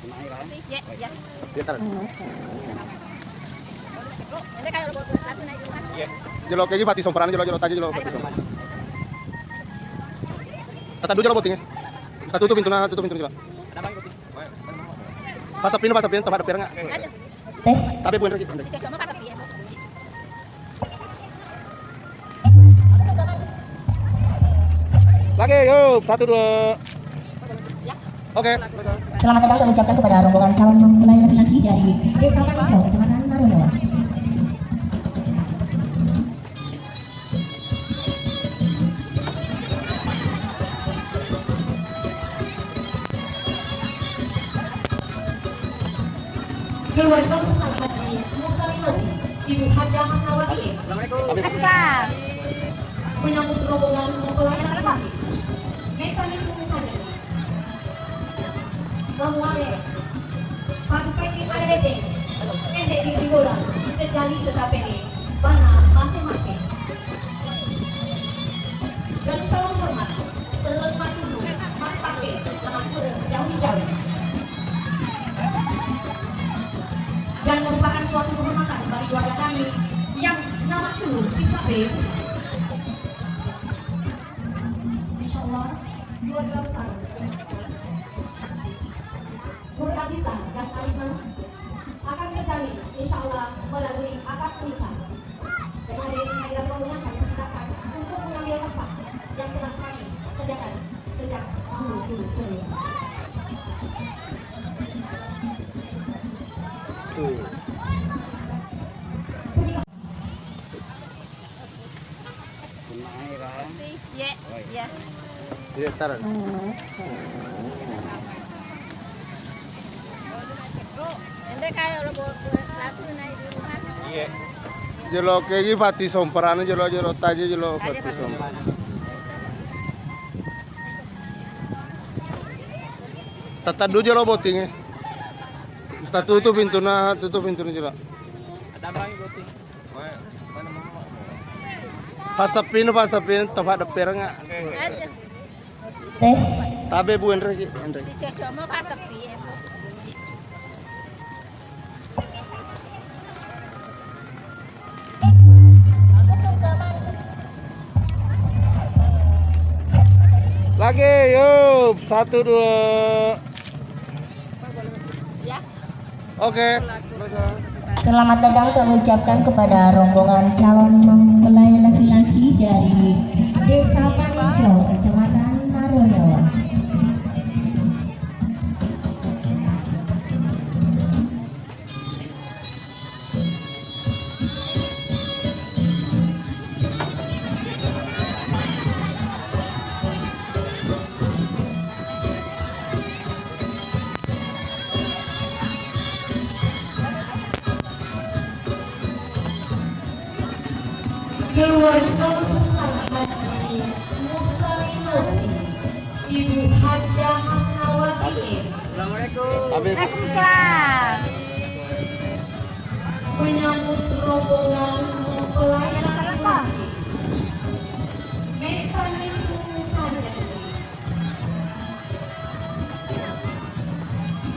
Iya, iya. Dia tar. Nanti kayak langsung naik dulu kan. Jelo kayak pati somperan jelo tadi jelo pati somperan. Tata dulu jelo botingnya. Tata tutup pintunya jelo. Pasapin tempat ada perang. Tes. Tapi bukan lagi. Cuma pasap ya. Lagi yuk 1 2. Oke. Selamat datang kami ucapkan kepada rombongan calon mempelai laki-laki dari Desa Paningkau, Kecamatan Marunewa. Dewan Pengusaha Haji Mustamimasi, Ibu Haja Hasnawati. Waalaikumsalam. Menyambut rombongan mempelai laki-laki. Mekanik Haji. Mamuare, padu peki ada leceh, endek di bola, terjali tetap ini, mana masing-masing. Dan salam hormat, selamat dulu, mat pakai, tangan kurang jauh-jauh. Dan merupakan suatu kehormatan bagi keluarga kami yang nama dulu disampaikan. Insya Allah, keluarga besar. Keluarga kita dan karisma akan terjalin, insya Allah melalui akad nikah. Dan hari ini hadirat rombongan kami persilakan untuk mengambil tempat yang telah kami sediakan sejak dulu sebelumnya. Iya, iya. Dia tar. Nanti kayak langsung naik dulu kan. Jelo kayak pati somperan jelo tadi jelo pati somperan. Tata dulu jelo botingnya. Tata tutup pintunya jelo. Pasapin tempat ada perang. Tes. Tabe bu Andre. Si cuma pasap ya. Lagi yuk 1 2. Ya. Oke. Selamat datang kami ucapkan kepada rombongan calon mempelai laki-laki dari Desa Paningkau, Kecamatan Marunewa. Dewan Pengusaha Haji Mustamimasi, Ibu Haja Hasnawati. Waalaikumsalam. Menyambut rombongan mempelai laki-laki. Mekanik Haji.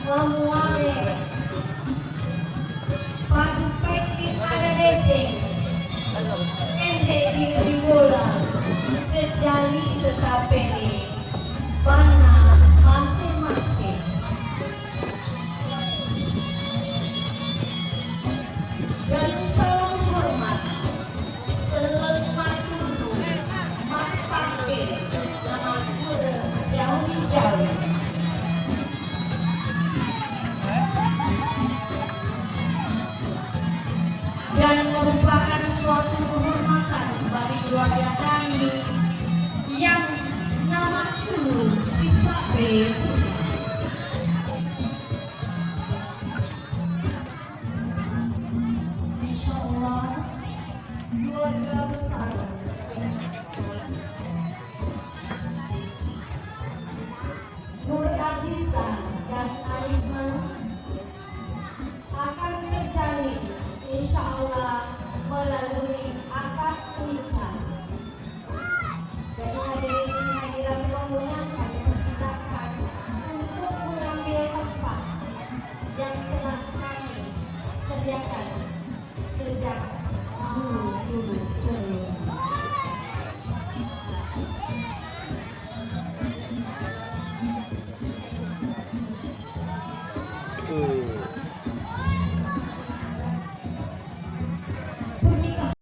Mamuare, padu peki ada leceh. Endek di bola, terjali tetap ini, mana masing-masing. Dan salam hormat, selamat dulu, mat pakai, nama kurang jauh-jauh. sejak dulu. Tuh.